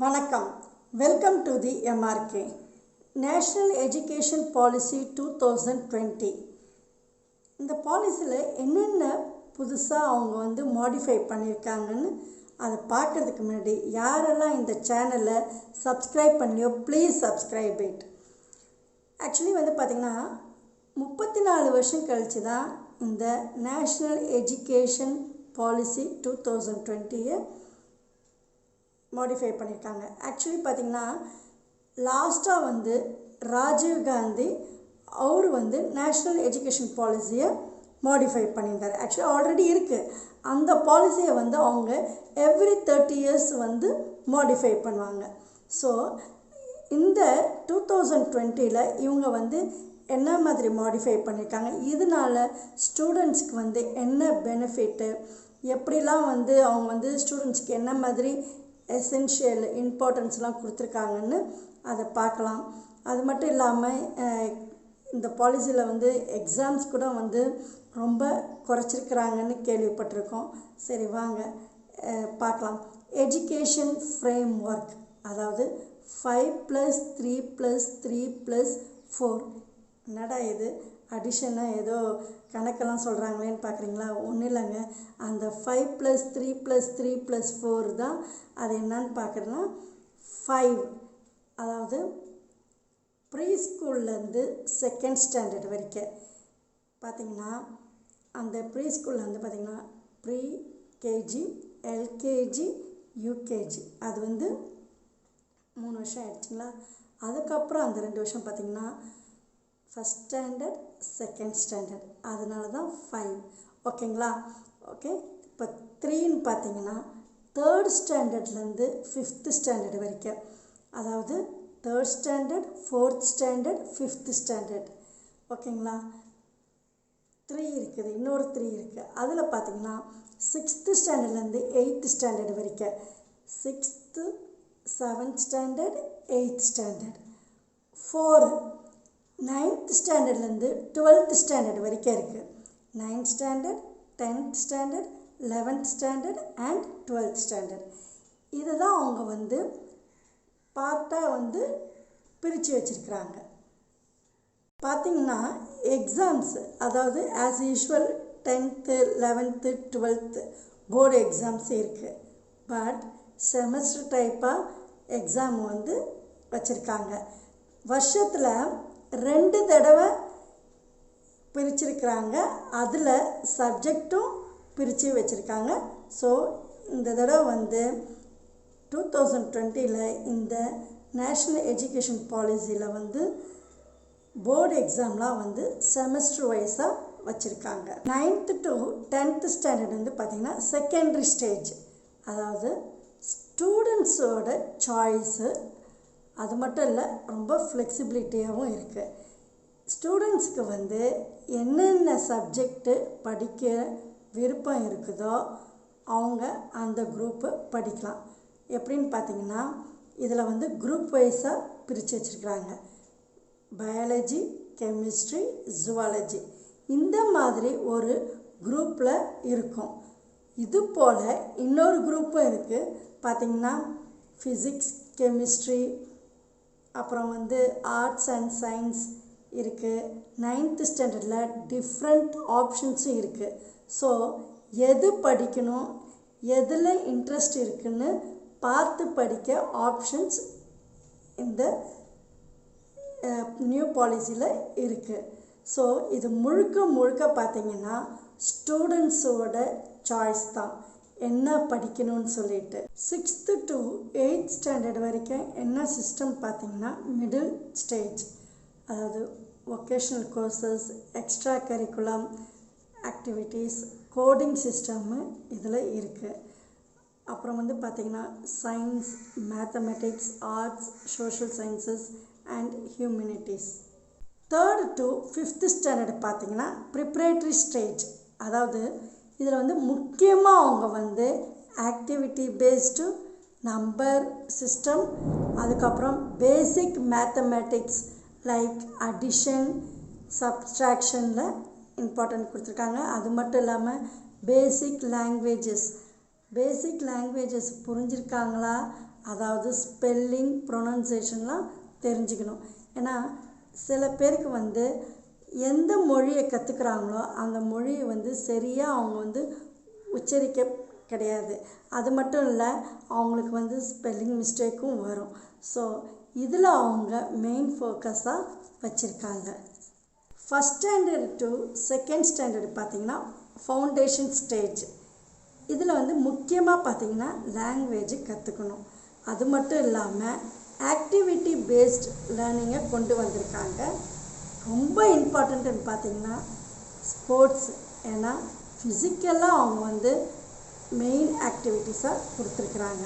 வணக்கம். Welcome to the MRK national education policy 2020. இந்த பாலிசியில் என்னென்ன புதுசாக அவங்க மாடிஃபை பண்ணியிருக்காங்கன்னு அதை பார்க்குறதுக்கு முன்னாடி யாரெல்லாம் இந்த சேனலை சப்ஸ்கிரைப் பண்ணலையோ ப்ளீஸ் சப்ஸ்கிரைப் இட். ஆக்சுவலி பார்த்திங்கன்னா 34 வருஷம் கழித்து தான் இந்த நேஷ்னல் எஜுகேஷன் பாலிசி 2020 மாடிஃபை பண்ணியிருக்காங்க. ஆக்சுவலி பார்த்திங்கன்னா லாஸ்ட்டாக ராஜீவ் காந்தி அவர் நேஷ்னல் எஜுகேஷன் பாலிசியை மாடிஃபை பண்ணியிருந்தார். ஆக்சுவலி ஆல்ரெடி இருக்குது. அந்த பாலிசியை அவங்க எவ்ரி 30 years மாடிஃபை பண்ணுவாங்க. ஸோ இந்த 2020 இவங்க என்ன மாதிரி மாடிஃபை பண்ணியிருக்காங்க, இதனால் ஸ்டூடெண்ட்ஸ்க்கு என்ன பெனிஃபிட்டு, எப்படிலாம் அவங்க ஸ்டூடெண்ட்ஸ்க்கு என்ன மாதிரி எசென்ஷியல் இம்பார்ட்டன்ஸ்லாம் கொடுத்துருக்காங்கன்னு அதை பார்க்கலாம். அது மட்டும் இல்லாமல் இந்த பாலிசியில் எக்ஸாம்ஸ் கூட ரொம்ப குறைச்சிருக்கிறாங்கன்னு கேள்விப்பட்டிருக்கோம். சரி வாங்க பார்க்கலாம். எஜுகேஷன் ஃப்ரேம் ஒர்க், அதாவது 5+3+3+4. என்னடா இது அடிஷனாக ஏதோ கணக்கெல்லாம் சொல்கிறாங்களேன்னு பார்க்குறீங்களா? ஒன்றும் இல்லைங்க. அந்த 5+3+3+4 தான் அது என்னன்னு பார்க்குறேன்னா 5, அதாவது ப்ரீ ஸ்கூல்லேருந்து செகண்ட் ஸ்டாண்டர்ட் வரைக்கும் பார்த்திங்கன்னா அந்த ப்ரீ ஸ்கூலில் பார்த்திங்கன்னா ப்ரீ கேஜி, எல்கேஜி, யூகேஜி அது 3 வருஷம் ஆயிடுச்சுங்களா. அதுக்கப்புறம் அந்த 2 வருஷம் பார்த்திங்கன்னா ஃபஸ்ட் ஸ்டாண்டர்ட், செகண்ட் ஸ்டாண்டர்ட், அதனால தான் 5. ஓகேங்களா? ஓகே. இப்போ 3ன்னு பார்த்தீங்கன்னா தேர்ட் ஸ்டாண்டர்ட்லேருந்து 5th ஸ்டாண்டர்ட் வரைக்கும், அதாவது third standard, 4th standard, 5th standard. ஓகேங்களா? 3 இருக்குது, இன்னொரு 3 இருக்குது. அதில் பார்த்தீங்கன்னா 6th ஸ்டாண்டர்ட்லேருந்து 8th ஸ்டாண்டர்ட் வரைக்கும், 6th, 7th standard, 8th standard. 4 9th ஸ்டாண்டர்ட்லேருந்து 12th standard வரைக்கும் இருக்குது. 9th standard, 10th standard, 11th standard and 12th standard. இதை தான் அவங்க பார்ட்டாக பிரித்து வச்சுருக்குறாங்க. பார்த்திங்கன்னா எக்ஸாம்ஸ், அதாவது as usual 10th, 11th, 12th board exams இருக்குது. பட் செமஸ்டர் டைப்பாக எக்ஸாம் வச்சுருக்காங்க. வருஷத்தில் 2 தடவை பிரிச்சிருக்கிறாங்க. அதில் சப்ஜெக்டும் பிரித்து வச்சுருக்காங்க. ஸோ இந்த தடவை 2020 இந்த நேஷ்னல் எஜுகேஷன் பாலிசியில் போர்டு எக்ஸாம்லாம் செமஸ்டர் வைஸாக வச்சுருக்காங்க. 9th to 10th ஸ்டாண்டர்ட் பார்த்திங்கன்னா செகண்டரி ஸ்டேஜ், அதாவது ஸ்டூடெண்ட்ஸோட சாய்ஸு. அது மட்டும் இல்லை, ரொம்ப ஃப்ளெக்சிபிலிட்டியாகவும் இருக்குது. ஸ்டூடெண்ட்ஸ்க்கு என்னென்ன சப்ஜெக்டு படிக்க விருப்பம் இருக்குதோ அவங்க அந்த குரூப்பு படிக்கலாம். எப்படின்னு பார்த்தீங்கன்னா இதில் குரூப் வைஸாக பிரித்து வச்சுருக்குறாங்க. பயாலஜி, கெமிஸ்ட்ரி, ஜுவாலஜி, இந்த மாதிரி ஒரு குரூப்பில் இருக்கும். இது போல் இன்னொரு குரூப்பும் இருக்குது. பார்த்திங்கன்னா ஃபிசிக்ஸ், கெமிஸ்ட்ரி, அப்புறம் ஆர்ட்ஸ் அண்ட் சயின்ஸ் இருக்குது. 9th ஸ்டாண்டர்டில் டிஃப்ரெண்ட் ஆப்ஷன்ஸும் இருக்குது. ஸோ எது படிக்கணும், எதில் இன்ட்ரெஸ்ட் இருக்குதுன்னு பார்த்து படிக்க ஆப்ஷன்ஸ் இந்த நியூ பாலிசியில் இருக்குது. ஸோ இது முழுக்க பார்த்திங்கன்னா ஸ்டூடெண்ட்ஸோட சாய்ஸ் தான் என்ன படிக்கணும்னு சொல்லிட்டு. 6th to 8th ஸ்டாண்டர்ட் வரைக்கும் என்ன சிஸ்டம் பார்த்திங்கன்னா மிடில் ஸ்டேஜ், அதாவது vocational courses, extra curriculum activities, coding system இதில் இருக்குது. அப்புறம் பார்த்திங்கன்னா science, mathematics, arts, social sciences and humanities. 3rd to 5th standard பார்த்திங்கன்னா ப்ரிப்ரேட்டரி ஸ்டேஜ், அதாவது இதில் முக்கியமாக அவங்க ஆக்டிவிட்டி பேஸ்டு நம்பர் சிஸ்டம், அதுக்கப்புறம் பேசிக் மேத்தமெட்டிக்ஸ் லைக் அடிஷன், சப்ஸ்ட்ராக்ஷனில் இம்பார்ட்டன்ட் கொடுத்துருக்காங்க. அது மட்டும் இல்லாமல் பேசிக் லாங்குவேஜஸ் புரிஞ்சிருக்காங்களா அதாவது ஸ்பெல்லிங் ப்ரொனன்சியேஷன்லாம் தெரிஞ்சுக்கணும். ஏன்னா சில பேருக்கு வந்து எந்த மொழியை கற்றுக்குறாங்களோ அந்த மொழியை வந்து சரியாக அவங்க வந்து உச்சரிக்க கிடையாது. அது மட்டும் இல்லை, அவங்களுக்கு வந்து ஸ்பெல்லிங் மிஸ்டேக்கும் வரும். ஸோ இதில் அவங்க மெயின் ஃபோக்கஸாக வச்சுருக்காங்க. First standard to second standard பார்த்திங்கன்னா ஃபவுண்டேஷன் ஸ்டேஜ். இதில் வந்து முக்கியமாக பார்த்திங்கன்னா லாங்குவேஜ் கற்றுக்கணும். அது மட்டும் இல்லாமல் ஆக்டிவிட்டி பேஸ்ட் லேர்னிங்கை கொண்டு வந்திருக்காங்க. ரொம்ப இம்பார்ட்டண்ட்டுன்னு பார்த்திங்கன்னா ஸ்போர்ட்ஸ். ஏன்னா ஃபிசிக்கலாக அவங்க வந்து மெயின் ஆக்டிவிட்டீஸாக கொடுத்துருக்குறாங்க.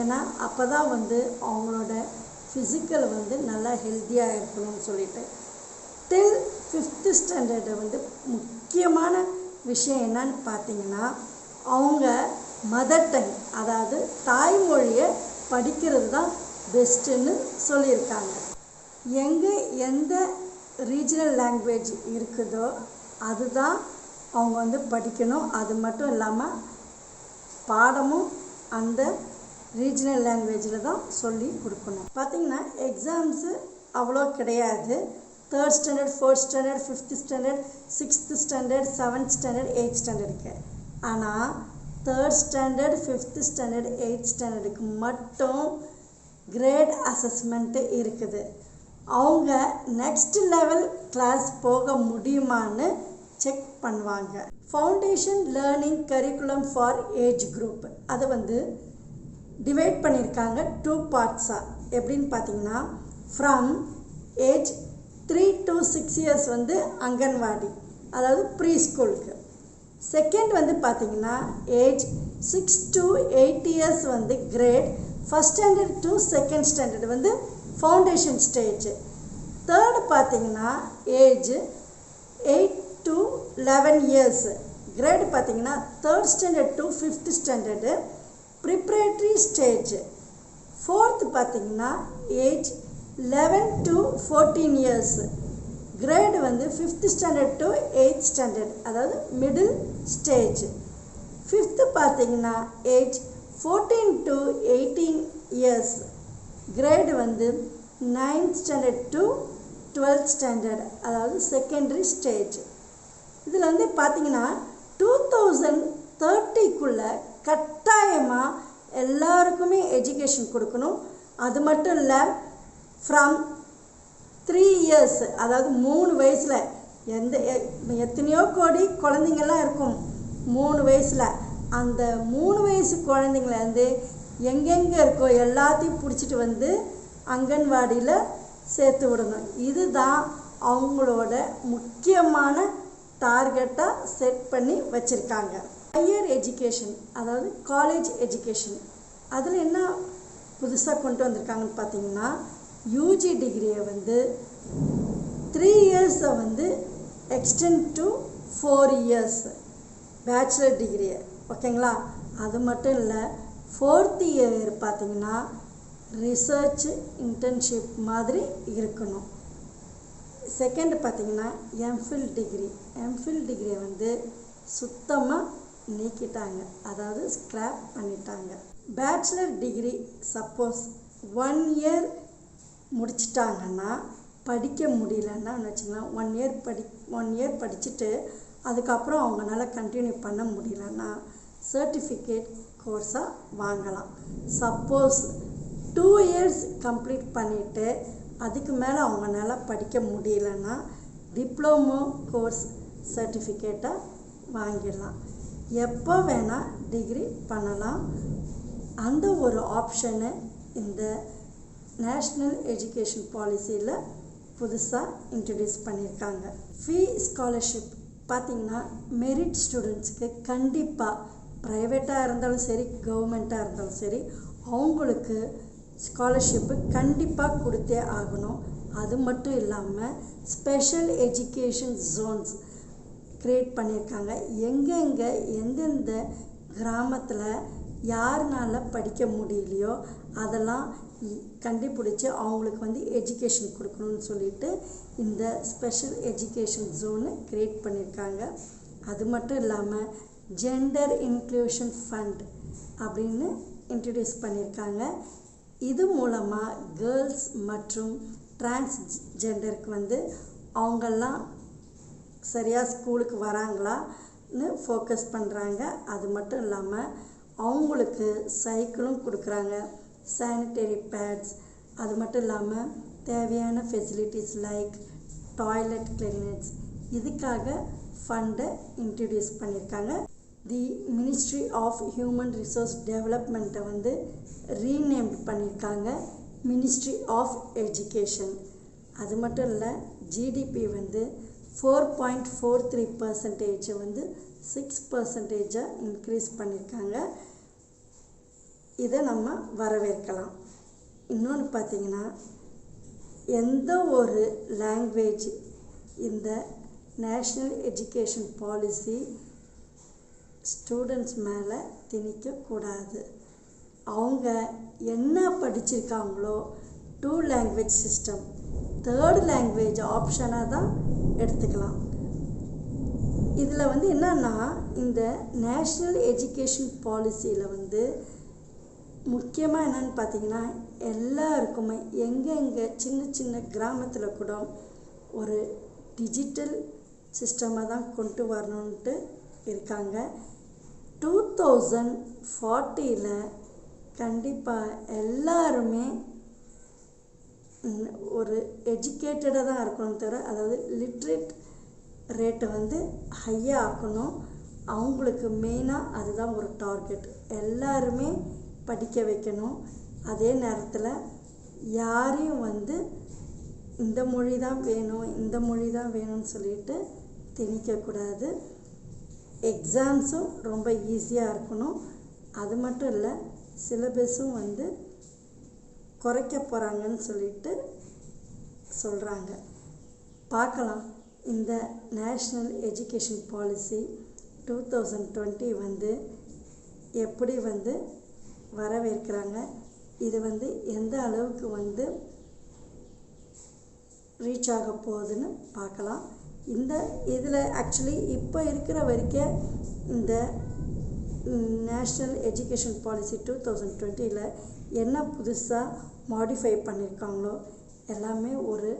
ஏன்னா அப்போ தான் வந்து அவங்களோட ஃபிசிக்கல் வந்து நல்லா ஹெல்த்தியாக இருக்கணும்னு சொல்லிட்டு. டில் 5th ஸ்டாண்டர்டு வந்து முக்கியமான விஷயம் என்னன்னு பார்த்திங்கன்னா அவங்க மதர் டங், அதாவது தாய்மொழியை படிக்கிறது தான் பெஸ்ட்டுன்னு சொல்லியிருக்காங்க. எங்கே எந்த ரீஜனல் லாங்குவேஜ் இருக்குதோ அதுதான் அவங்க வந்து படிக்கணும். அது மட்டும் இல்லாமல் பாடமும் அந்த ரீஜனல் லாங்குவேஜில் தான் சொல்லி கொடுக்கணும். பார்த்திங்கன்னா எக்ஸாம்ஸு அவ்வளோ கிடையாது. 3rd standard, 4th standard, 5th standard, 6th standard, 7th standard, 8th ஸ்டாண்டர்டுக்கு. ஆனால் 3rd standard, 5th standard, 8th ஸ்டாண்டர்டுக்கு மட்டும் கிரேட் அசஸ்மெண்ட்டு இருக்குது. அவங்க நெக்ஸ்ட் லெவல் கிளாஸ் போக முடியுமான்னு செக் பண்ணுவாங்க. Foundation learning curriculum for age group அதை வந்து டிவைட் பண்ணியிருக்காங்க 2 பார்ட்ஸாக. எப்படின்னு பார்த்தீங்கன்னா ஃப்ரம் ஏஜ் 3 to 6 இயர்ஸ் வந்து அங்கன்வாடி, அதாவது ப்ரீ ஸ்கூலுக்கு. செகண்ட் வந்து பார்த்திங்கன்னா ஏஜ் 6 to 8 இயர்ஸ் வந்து grade 1st standard to 2nd standard வந்து ஃபவுண்டேஷன் ஸ்டேஜ். தேர்டு பார்த்திங்கன்னா ஏஜ் 8 to 11 இயர்ஸ் கிரேட் பார்த்திங்கன்னா 3rd standard to 5th standard preparatory stage. Fourth பார்த்திங்கன்னா ஏஜ் 11 to 14 இயர்ஸ் கிரேடு வந்து 5th standard to 8th standard, அதாவது middle stage. Fifth பார்த்திங்கன்னா age 14 to 18 years grade வந்து 9th standard to 12th standard, அதாவது secondary stage. இதில் வந்து பார்த்திங்கன்னா 2030க்குள்ளே கட்டாயமாக எல்லாருக்குமே எஜுகேஷன் கொடுக்கணும். அது மட்டும் இல்லை, ஃப்ரம் 3 இயர்ஸ், அதாவது 3 வயசில் எத்தனையோ கோடி குழந்தைங்கள்லாம் இருக்கும் 3 வயசில். அந்த 3 வயசு குழந்தைங்களேருந்து எங்கெங்கே இருக்கோ எல்லாத்தையும் பிடிச்சிட்டு வந்து அங்கன்வாடியில் சேர்த்து விடணும். இதுதான் அவங்களோட முக்கியமான டார்கெட்டாக செட் பண்ணி வச்சுருக்காங்க. ஹையர் எஜுகேஷன், அதாவது காலேஜ் எஜுகேஷன், அதில் என்ன புதுசாக கொண்டு வந்திருக்காங்கன்னு பார்த்தீங்கன்னா யூஜி டிகிரியை வந்து 3 இயர்ஸை வந்து எக்ஸ்டெண்ட் டு 4 இயர்ஸ் பேச்சுலர் டிகிரியை. ஓகேங்களா? அது மட்டும் இல்லை, 4th இயர் பார்த்திங்கன்னா ரிசர்ச் இன்டர்ன்ஷிப் மாதிரி இருக்கணும். செகண்ட் பார்த்திங்கன்னா எம்ஃபில் டிகிரியை வந்து சுத்தமாக நீக்கிட்டாங்க, அதாவது ஸ்க்ராப் பண்ணிட்டாங்க. பேச்சுலர் டிகிரி சப்போஸ் 1 இயர் முடிச்சிட்டாங்கன்னா படிக்க முடியலன்னா வச்சுக்கலாம், 1 இயர் படிச்சுட்டு அதுக்கப்புறம் அவங்களால கண்டினியூ பண்ண முடியலன்னா சர்டிஃபிகேட் கோர்ஸாக வாங்கலாம். சப்போஸ் 2 இயர்ஸ் கம்ப்ளீட் பண்ணிவிட்டு அதுக்கு மேலே அவங்களால படிக்க முடியலன்னா டிப்ளமோ கோர்ஸ் சர்டிஃபிகேட்டாக வாங்கிடலாம். எப்போ வேணால் டிகிரி பண்ணலாம். அந்த ஒரு ஆப்ஷனை இந்த நேஷ்னல் எஜுகேஷன் பாலிசியில் புதுசாக இன்ட்ரடியூஸ் பண்ணியிருக்காங்க. ஃபீ ஸ்காலர்ஷிப் பார்த்திங்கன்னா மெரிட் ஸ்டூடெண்ட்ஸுக்கு கண்டிப்பாக ப்ரைவேட்டாக இருந்தாலும் சரி கவர்மெண்ட்டாக இருந்தாலும் சரி அவங்களுக்கு ஸ்காலர்ஷிப்பு கண்டிப்பாக கொடுத்தே ஆகணும். அது மட்டும் இல்லாமல் ஸ்பெஷல் எஜுகேஷன் ஜோன்ஸ் க்ரியேட் பண்ணியிருக்காங்க. எங்கெங்கே எந்தெந்த கிராமத்தில் யாருனால படிக்க முடியலையோ அதெல்லாம் கண்டுபிடிச்சி அவங்களுக்கு வந்து எஜுகேஷன் கொடுக்கணும்னு சொல்லிட்டு இந்த ஸ்பெஷல் எஜுகேஷன் ஜோனு க்ரியேட் பண்ணியிருக்காங்க. அது மட்டும் இல்லாமல் ஜெண்டர் இன்க்ளூஷன் ஃபண்ட் அப்படின்னு இன்ட்ரடியூஸ் பண்ணியிருக்காங்க. இது மூலமாக கேர்ள்ஸ் மற்றும் டிரான்ஸ்ஜெண்டருக்கு வந்து அவங்கெல்லாம் சரியாக ஸ்கூலுக்கு வராங்களான்னு ஃபோக்கஸ் பண்ணுறாங்க. அது மட்டும் இல்லாமல் அவங்களுக்கு சைக்கிளும் கொடுக்குறாங்க, சானிட்டரி பேட்ஸ், அது மட்டும் இல்லாமல் தேவையான ஃபெசிலிட்டிஸ் லைக் டாய்லெட் கிளீனர்ஸ் இதுக்காக ஃபண்டை இன்ட்ரடியூஸ் பண்ணியிருக்காங்க. The ministry of human resource டெவலப்மெண்ட்டை வந்து ரீநேம் பண்ணியிருக்காங்க மினிஸ்ட்ரி ஆஃப் எஜுகேஷன். அது மட்டும் இல்லை, ஜிடிபி வந்து 4.43% வந்து 6% இன்க்ரீஸ் பண்ணியிருக்காங்க. இதை நம்ம வரவேற்கலாம். இன்னொன்று பார்த்திங்கன்னா, எந்த ஒரு லாங்குவேஜ் இந்த நேஷ்னல் எஜுகேஷன் பாலிசி ஸ்டூடெண்ட்ஸ் மேலே திணிக்கக்கூடாது. அவங்க என்ன படிச்சிருக்காங்களோ 2 லாங்குவேஜ் சிஸ்டம், 3rd லாங்குவேஜ் ஆப்ஷனாக தான் எடுத்துக்கலாம். இதில் வந்து என்னன்னா, இந்த நேஷ்னல் எஜுகேஷன் பாலிசியில் வந்து முக்கியமாக என்னென்னு பார்த்திங்கன்னா, எல்லாருக்குமே எங்கெங்கே சின்ன சின்ன கிராமத்தில் கூட ஒரு டிஜிட்டல் சிஸ்டமாக தான் கொண்டு வரணுன்ட்டு இருக்காங்க. 2040 கண்டிப்பாக எல்லாருமே ஒரு எஜுகேட்டடாக தான் இருக்கணும் தவிர, அதாவது லிட்ரேட் ரேட்டை வந்து ஹையாக ஆக்கணும். அவங்களுக்கு மெயினாக அதுதான் ஒரு டார்கெட். எல்லாருமே படிக்க வைக்கணும். அதே நேரத்தில் யாரையும் வந்து இந்த மொழி தான் வேணும், இந்த மொழி தான் வேணும்னு சொல்லிட்டு திணிக்கக்கூடாது. எக்ஸாம்ஸும் ரொம்ப ஈஸியாக இருக்கணும். அது மட்டும் இல்லை, சிலபஸும் வந்து குறைக்க போகிறாங்கன்னு சொல்லிட்டு சொல்கிறாங்க. பார்க்கலாம் இந்த நேஷ்னல் எஜுகேஷன் பாலிசி 2020 வந்து எப்படி வந்து வரவேற்கிறாங்க, இது வந்து எந்த அளவுக்கு வந்து ரீச் ஆக போகுதுன்னு பார்க்கலாம். இதில் ஆக்சுவலி இப்போ இருக்கிற வரைக்கும் இந்த நேஷ்னல் எஜுகேஷன் பாலிசி 2020 என்ன புதுசாக மாடிஃபை பண்ணியிருக்காங்களோ எல்லாமே ஒரு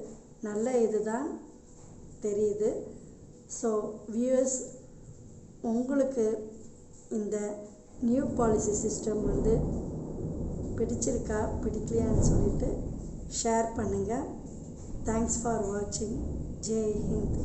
நல்ல இது தான் தெரியுது. ஸோ வியூவர்ஸ், உங்களுக்கு இந்த நியூ பாலிசி சிஸ்டம் வந்து பிடிச்சிருக்கா பிடிக்கலையான்னு சொல்லிட்டு ஷேர் பண்ணுங்கள். தேங்க்ஸ் ஃபார் வாட்சிங். ஜெய் ஹிந்த்.